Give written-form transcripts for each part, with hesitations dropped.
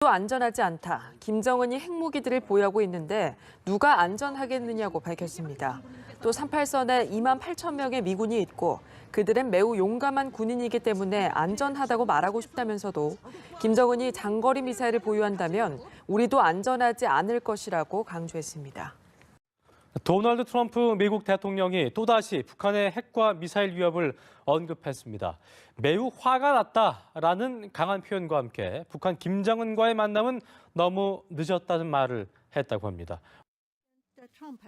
또 안전하지 않다. 김정은이 핵무기들을 보유하고 있는데 누가 안전하겠느냐고 밝혔습니다. 또 38선에 2만 8천 명의 미군이 있고 그들은 매우 용감한 군인이기 때문에 안전하다고 말하고 싶다면서도 김정은이 장거리 미사일을 보유한다면 우리도 안전하지 않을 것이라고 강조했습니다. 도널드 트럼프 미국 대통령이 또다시 북한의 핵과 미사일 위협을 언급했습니다. 매우 화가 났다라는 강한 표현과 함께 북한 김정은과의 만남은 너무 늦었다는 말을 했다고 합니다.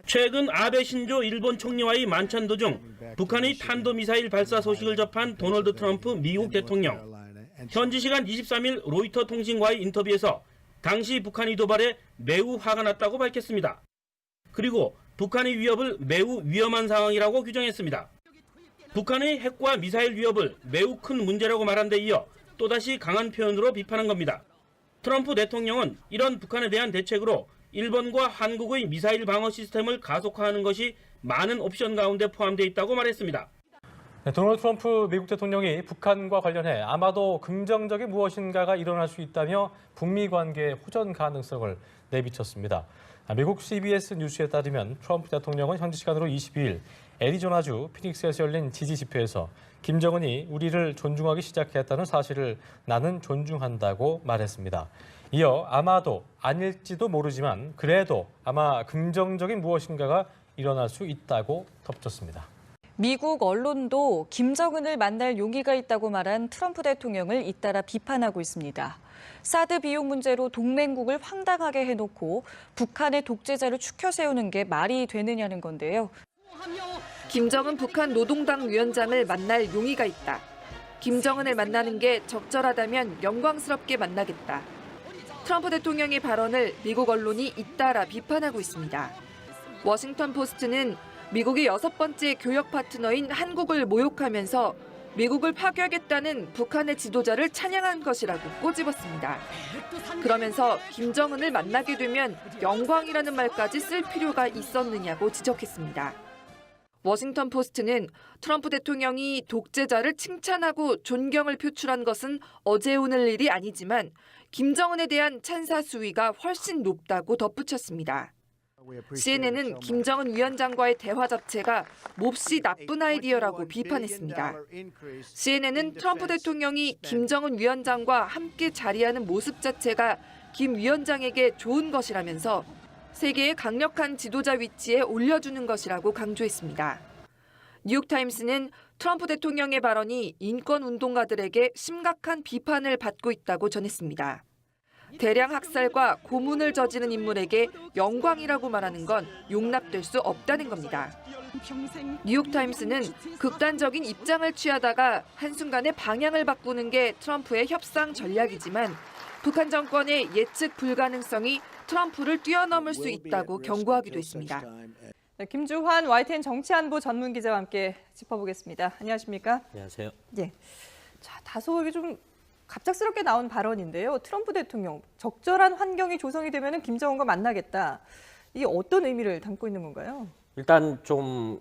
최근 아베 신조 일본 총리와의 만찬 도중 북한의 탄도미사일 발사 소식을 접한 도널드 트럼프 미국 대통령. 현지 시간 23일 로이터 통신과의 인터뷰에서 당시 북한이 도발에 매우 화가 났다고 밝혔습니다. 그리고 북한의 위협을 매우 위험한 상황이라고 규정했습니다. 북한의 핵과 미사일 위협을 매우 큰 문제라고 말한 데 이어 또다시 강한 표현으로 비판한 겁니다. 트럼프 대통령은 이런 북한에 대한 대책으로 일본과 한국의 미사일 방어 시스템을 가속화하는 것이 많은 옵션 가운데 포함되어 있다고 말했습니다. 도널드 트럼프 미국 대통령이 북한과 관련해 아마도 긍정적인 무엇인가가 일어날 수 있다며 북미 관계의 호전 가능성을 내비쳤습니다. 미국 CBS 뉴스에 따르면 트럼프 대통령은 현지 시간으로 22일 애리조나주 피닉스에서 열린 지지 집회에서 김정은이 우리를 존중하기 시작했다는 사실을 나는 존중한다고 말했습니다. 이어 아마도 아닐지도 모르지만 그래도 아마 긍정적인 무엇인가가 일어날 수 있다고 덧붙였습니다. 미국 언론도 김정은을 만날 용의가 있다고 말한 트럼프 대통령을 잇따라 비판하고 있습니다. 사드 비용 문제로 동맹국을 황당하게 해놓고 북한의 독재자를 추켜 세우는 게 말이 되느냐는 건데요. 김정은 북한 노동당 위원장을 만날 용의가 있다. 김정은을 만나는 게 적절하다면 영광스럽게 만나겠다. 트럼프 대통령의 발언을 미국 언론이 잇따라 비판하고 있습니다. 워싱턴 포스트는 미국의 6번째 교역 파트너인 한국을 모욕하면서 미국을 파괴하겠다는 북한의 지도자를 찬양한 것이라고 꼬집었습니다. 그러면서 김정은을 만나게 되면 영광이라는 말까지 쓸 필요가 있었느냐고 지적했습니다. 워싱턴 포스트는 트럼프 대통령이 독재자를 칭찬하고 존경을 표출한 것은 어제 오늘 일이 아니지만 김정은에 대한 찬사 수위가 훨씬 높다고 덧붙였습니다. CNN은 김정은 위원장과의 대화 자체가 몹시 나쁜 아이디어라고 비판했습니다. CNN은 트럼프 대통령이 김정은 위원장과 함께 자리하는 모습 자체가 김 위원장에게 좋은 것이라면서 세계의 강력한 지도자 위치에 올려주는 것이라고 강조했습니다. 뉴욕타임스는 트럼프 대통령의 발언이 인권운동가들에게 심각한 비판을 받고 있다고 전했습니다. 대량 학살과 고문을 저지른 인물에게 영광이라고 말하는 건 용납될 수 없다는 겁니다. 뉴욕타임스는 극단적인 입장을 취하다가 한순간에 방향을 바꾸는 게 트럼프의 협상 전략이지만 북한 정권의 예측 불가능성이 트럼프를 뛰어넘을 수 있다고 경고하기도 했습니다. 네, 김주환 YTN 정치안보 전문 기자와 함께 짚어보겠습니다. 안녕하십니까? 안녕하세요. 예. 자, 다소 이게 좀 갑작스럽게 나온 발언인데요. 트럼프 대통령, 적절한 환경이 조성이 되면 김정은과 만나겠다. 이게 어떤 의미를 담고 있는 건가요? 일단 좀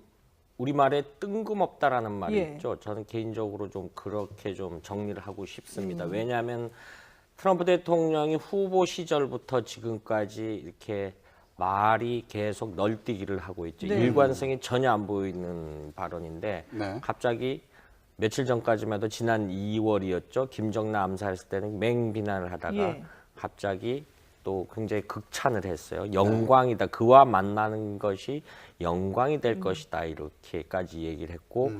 우리말에 뜬금없다라는 말이 예. 있죠. 저는 개인적으로 좀 그렇게 좀 정리를 하고 싶습니다. 왜냐하면 트럼프 대통령이 후보 시절부터 지금까지 이렇게 말이 계속 널뛰기를 하고 있죠. 네. 일관성이 전혀 안 보이는 발언인데 네. 갑자기 며칠 전까지만 해도 지난 2월이었죠. 김정남 암살했을 때는 맹비난을 하다가 예. 갑자기 또 굉장히 극찬을 했어요. 영광이다. 그와 만나는 것이 영광이 될 것이다. 이렇게까지 얘기를 했고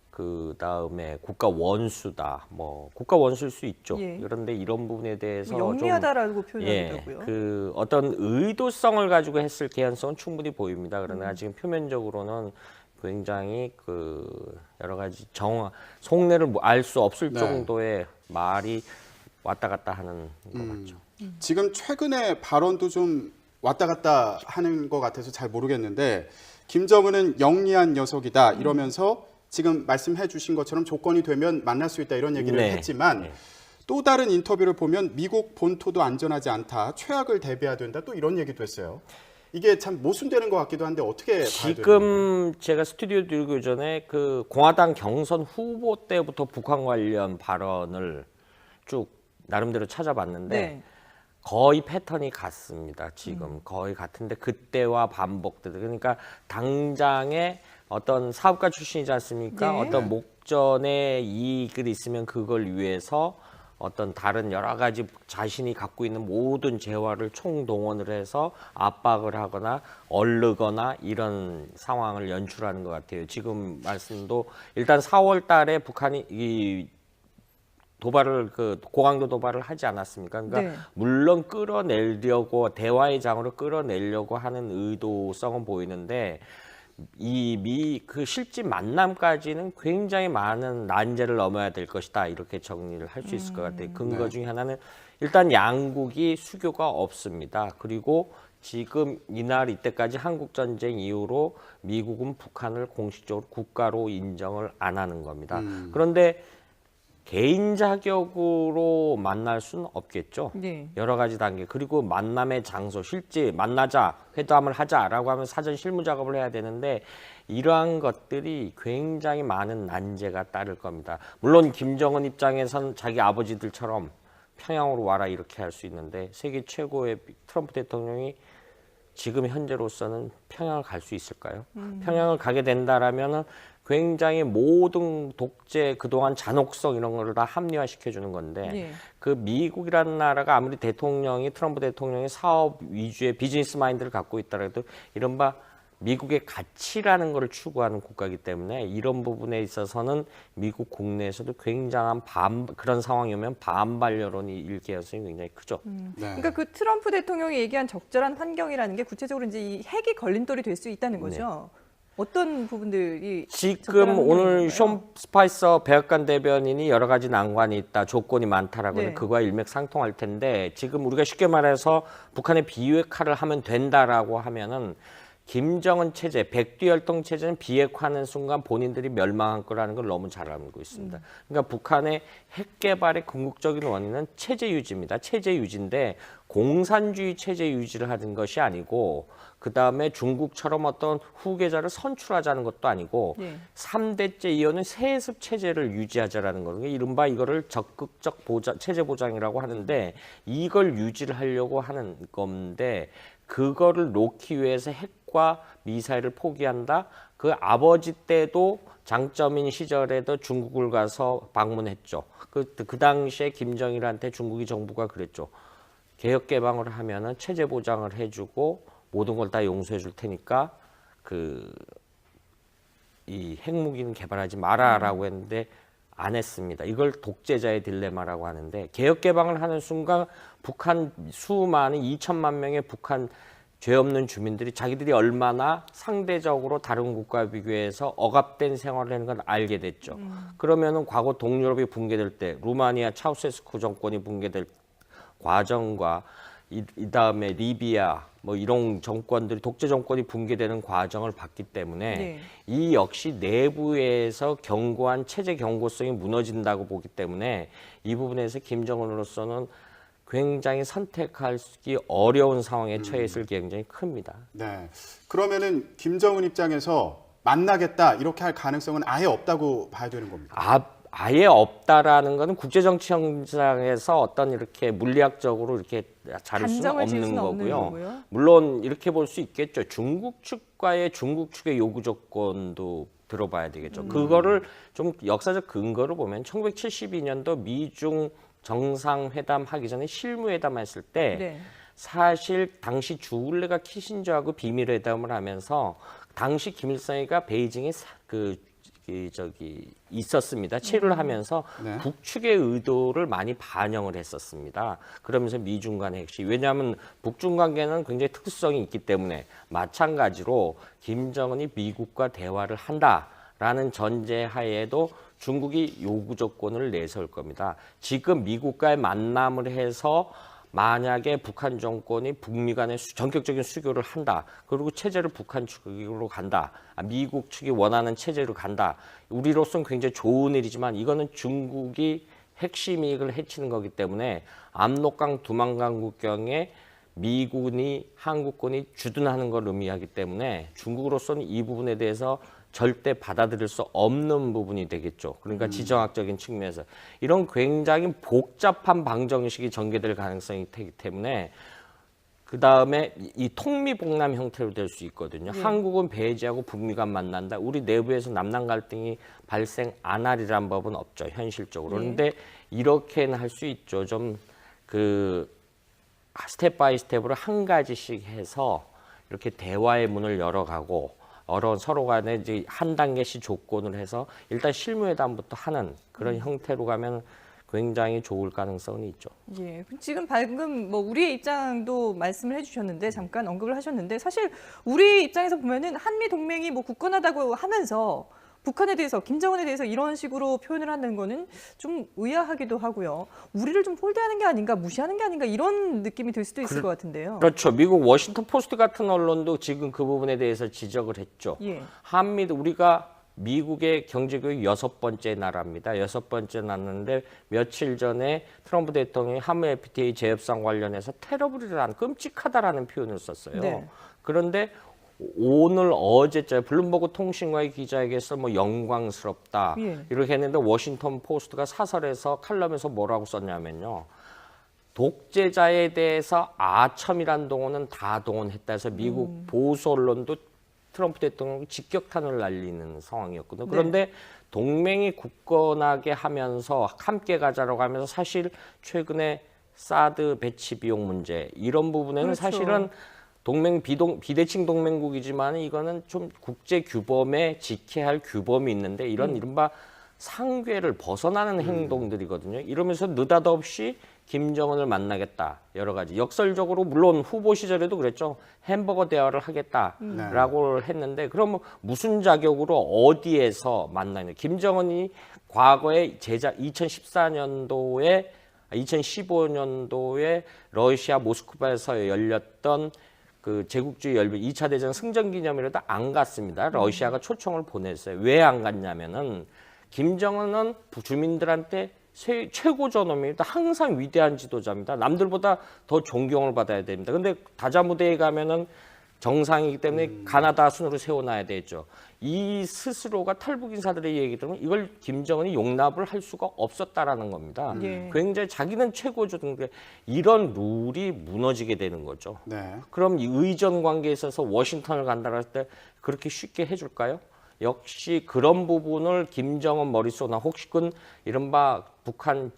그 다음에 국가 원수다. 뭐 국가 원수일 수 있죠. 예. 그런데 이런 부분에 대해서 영리하다라고 예, 표현하더라고요. 그 어떤 의도성을 가지고 했을 개연성은 충분히 보입니다. 그러나 지금 표면적으로는 굉장히 그 여러 가지 속내를 알 수 없을 네. 정도의 말이 왔다 갔다 하는 것 같죠. 지금 최근에 발언도 좀 왔다 갔다 하는 것 같아서 잘 모르겠는데 김정은은 영리한 녀석이다 이러면서 지금 말씀해 주신 것처럼 조건이 되면 만날 수 있다 이런 얘기를 네. 했지만 네. 또 다른 인터뷰를 보면 미국 본토도 안전하지 않다. 최악을 대비해야 된다. 또 이런 얘기도 했어요. 이게 참 모순되는 것 같기도 한데 어떻게 봐야 되나요? 지금 제가 스튜디오 들기 전에 그 공화당 경선 후보 때부터 북한 관련 발언을 쭉 나름대로 찾아봤는데 네. 거의 패턴이 같습니다. 지금 거의 같은데 그때와 반복되더 그러니까 당장에 어떤 사업가 출신이지 않습니까? 네. 어떤 목전에 이익을 있으면 그걸 위해서 어떤 다른 여러 가지 자신이 갖고 있는 모든 재화를 총동원을 해서 압박을 하거나 얼르거나 이런 상황을 연출하는 것 같아요. 지금 말씀도 일단 4월 달에 북한이 이 도발을 고강도 도발을 하지 않았습니까? 그러니까 네. 물론 끌어내려고 대화의 장으로 끌어내려고 하는 의도성은 보이는데 실제 만남까지는 굉장히 많은 난제를 넘어야 될 것이다 이렇게 정리를 할 수 있을 것 같아요. 근거 중에 하나는 일단 양국이 수교가 없습니다. 그리고 지금 이날 이때까지 한국 전쟁 이후로 미국은 북한을 공식적으로 국가로 인정을 안 하는 겁니다. 그런데 개인 자격으로 만날 수는 없겠죠. 네. 여러 가지 단계 그리고 만남의 장소 실제 만나자 회담을 하자라고 하면 사전 실무 작업을 해야 되는데 이러한 것들이 굉장히 많은 난제가 따를 겁니다. 물론 김정은 입장에선 자기 아버지들처럼 평양으로 와라 이렇게 할 수 있는데 세계 최고의 트럼프 대통령이 지금 현재로서는 평양을 갈 수 있을까요? 평양을 가게 된다라면은 굉장히 모든 독재 그동안 잔혹성 이런 거를 다 합리화시켜주는 건데 예. 그 미국이라는 나라가 아무리 트럼프 대통령이 사업 위주의 비즈니스 마인드를 갖고 있더라도 이른바 미국의 가치라는 것을 추구하는 국가이기 때문에 이런 부분에 있어서는 미국 국내에서도 굉장한 그런 상황이 오면 반발 여론이 일 가능성이 굉장히 크죠. 네. 그러니까 그 트럼프 대통령이 얘기한 적절한 환경이라는 게 구체적으로 이제 이 핵이 걸림돌이 될 수 있다는 거죠. 어떤 부분들이 적절한 지금 오늘 환경인가요? 숀 스파이서 백악관 대변인이 여러 가지 난관이 있다, 조건이 많다라고 하는 네. 그거와 일맥상통할 텐데 지금 우리가 쉽게 말해서 북한의 비핵화를 하면 된다라고 하면은 김정은 체제, 백두혈통 체제는 비핵화하는 순간 본인들이 멸망할 거라는 걸 너무 잘 알고 있습니다. 그러니까 북한의 핵 개발의 궁극적인 원인은 체제 유지입니다. 체제 유지인데 공산주의 체제 유지를 하는 것이 아니고 그 다음에 중국처럼 어떤 후계자를 선출하자는 것도 아니고 네. 3대째 이어는 세습 체제를 유지하자라는 거예요. 이른바 이거를 적극적 체제 보장이라고 하는데 이걸 유지를 하려고 하는 건데 그거를 놓기 위해서 핵과 미사일을 포기한다. 그 아버지 때도 장점인 시절에도 중국을 가서 방문했죠. 그 당시에 김정일한테 중국이 정부가 그랬죠. 개혁 개방을 하면은 체제 보장을 해주고 모든 걸 다 용서해 줄 테니까 이 핵무기는 개발하지 마라라고 했는데 안 했습니다. 이걸 독재자의 딜레마라고 하는데 개혁 개방을 하는 순간 북한 수많은 2천만 명의 북한 죄 없는 주민들이 자기들이 얼마나 상대적으로 다른 국가와 비교해서 억압된 생활을 하는 걸 알게 됐죠. 그러면은 과거 동유럽이 붕괴될 때 루마니아 차우세스쿠 정권이 붕괴될 과정과 이 다음에 리비아 뭐 이런 정권들이 독재 정권이 붕괴되는 과정을 봤기 때문에 네. 이 역시 내부에서 견고한 체제 견고성이 무너진다고 보기 때문에 이 부분에서 김정은으로서는 굉장히 선택하기 어려운 상황에 처해 있을 굉장히 큽니다. 네. 그러면은 김정은 입장에서 만나겠다 이렇게 할 가능성은 아예 없다고 봐야 되는 겁니다. 아예 없다라는 거는 국제정치 현장에서 어떤 이렇게 물리학적으로 이렇게 자를 수는 단정을 지을 없는 수는 없는 거고요. 거고요. 물론 이렇게 볼 수 있겠죠. 중국 측의 요구 조건도 들어봐야 되겠죠. 그거를 좀 역사적 근거를 보면 1972년도 미중 정상회담 하기 전에 실무회담 했을 때 네. 사실 당시 주울레가 키신저하고 비밀회담을 하면서 당시 김일성이가 베이징에 있었습니다. 체류를 하면서 네. 북측의 의도를 많이 반영을 했었습니다. 그러면서 미중 간의 핵심. 왜냐하면 북중 관계는 굉장히 특수성이 있기 때문에 마찬가지로 김정은이 미국과 대화를 한다라는 전제하에도 중국이 요구 조건을 내세울 겁니다. 지금 미국과의 만남을 해서 만약에 북한 정권이 북미 간의 전격적인 수교를 한다. 그리고 체제를 북한 측으로 간다. 미국 측이 원하는 체제로 간다. 우리로서는 굉장히 좋은 일이지만 이거는 중국이 핵심 이익을 해치는 거기 때문에 압록강 두만강 국경에 미군이 한국군이 주둔하는 걸 의미하기 때문에 중국으로서는 이 부분에 대해서 절대 받아들일 수 없는 부분이 되겠죠. 그러니까 지정학적인 측면에서 이런 굉장히 복잡한 방정식이 전개될 가능성이 되기 때문에 그 다음에 이 통미봉남 형태로 될 수 있거든요. 한국은 배제하고 북미가 만난다. 우리 내부에서 남남 갈등이 발생 안 하리란 법은 없죠. 현실적으로. 그런데 이렇게는 할 수 있죠. 좀 그 스텝 바이 스텝으로 한 가지씩 해서 이렇게 대화의 문을 열어가고 서로 간에 이제 한 단계씩 조건을 해서 일단 실무회담부터 하는 그런 형태로 가면 굉장히 좋을 가능성은 있죠. 예, 지금 방금 뭐 우리의 입장도 말씀을 해주셨는데 잠깐 언급을 하셨는데 사실 우리 입장에서 보면은 한미 동맹이 뭐 굳건하다고 하면서 북한에 대해서 김정은에 대해서 이런 식으로 표현을 하는 거는 좀 의아하기도 하고요. 우리를 좀 홀대하는 게 아닌가, 무시하는 게 아닌가 이런 느낌이 들 수도 있을 것 같은데요. 그렇죠. 미국 워싱턴 포스트 같은 언론도 지금 그 부분에 대해서 지적을 했죠. 예. 한미도 우리가 미국의 경제교육 6번째 나라입니다. 6번째 나라인데 며칠 전에 트럼프 대통령이 한미 FTA 재협상 관련해서 테러블이라는 끔찍하다라는 표현을 썼어요. 네. 그런데 오늘 어제자 블룸버그 통신과의 기자에게서 뭐 영광스럽다 예. 이렇게 했는데 워싱턴 포스트가 사설에서 칼럼에서 뭐라고 썼냐면요. 독재자에 대해서 아첨이란 동원은 다 동원했다 해서 미국 보수 언론도 트럼프 대통령이 직격탄을 날리는 상황이었거든요. 그런데 동맹이 굳건하게 하면서 함께 가자라고 하면서 사실 최근에 사드 배치 비용 문제 이런 부분에는 그렇죠. 사실은 비대칭 동맹국이지만 이거는 좀 국제 규범에 지켜야 할 규범이 있는데 이런 이른바 상궤를 벗어나는 행동들이거든요. 이러면서 느닷없이 김정은을 만나겠다. 여러 가지. 역설적으로 물론 후보 시절에도 그랬죠. 햄버거 대화를 하겠다라고 했는데 그럼 무슨 자격으로 어디에서 만나냐. 김정은이 과거에 2015년도에 러시아 모스크바에서 열렸던 그 제국주의 열병 2차 대전 승전 기념일에도 안 갔습니다. 러시아가 초청을 보냈어요. 왜 안 갔냐면은 김정은은 주민들한테 최고 존엄입니다. 항상 위대한 지도자입니다. 남들보다 더 존경을 받아야 됩니다. 근데 다자무대에 가면은 정상이기 때문에 가나다 순으로 세워놔야 되죠. 이 스스로가 탈북 인사들의 얘기 들으면 이걸 김정은이 용납을 할 수가 없었다라는 겁니다. 예. 굉장히 자기는 최고죠. 이런 룰이 무너지게 되는 거죠. 네. 그럼 이 의전 관계에 있어서 워싱턴을 간다고 할 때 그렇게 쉽게 해줄까요? 역시 그런 부분을 김정은 머릿속이나 혹시군 이른바 북한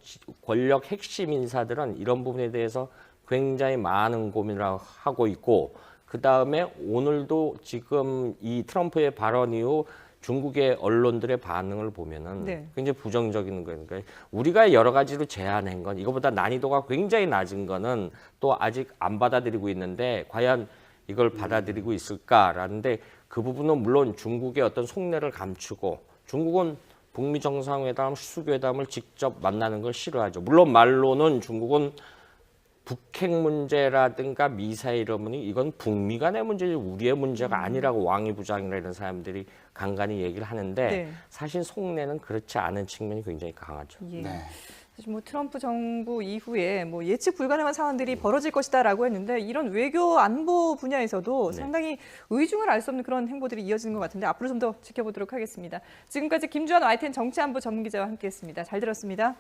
권력 핵심 인사들은 이런 부분에 대해서 굉장히 많은 고민을 하고 있고 그다음에 오늘도 지금 이 트럼프의 발언 이후 중국의 언론들의 반응을 보면은 굉장히 부정적인 거예요. 그러니까 우리가 여러 가지로 제안한 건 이거보다 난이도가 굉장히 낮은 거는 또 아직 안 받아들이고 있는데 과연 이걸 받아들이고 있을까라는데 그 부분은 물론 중국의 어떤 속내를 감추고 중국은 북미 정상회담, 수교회담을 직접 만나는 걸 싫어하죠. 물론 말로는 중국은 북핵 문제라든가 미사일 문제 이건 북미 간의 문제지 우리의 문제가 아니라고 왕이 부장이라 이런 사람들이 간간히 얘기를 하는데 사실 속내는 그렇지 않은 측면이 굉장히 강하죠. 예. 네. 사실 뭐 트럼프 정부 이후에 뭐 예측 불가능한 상황들이 벌어질 것이다라고 했는데 이런 외교 안보 분야에서도 상당히 의중을 알 수 없는 그런 행보들이 이어지는 것 같은데 앞으로 좀 더 지켜보도록 하겠습니다. 지금까지 김주환 YTN 정치안보 전문기자와 함께했습니다. 잘 들었습니다.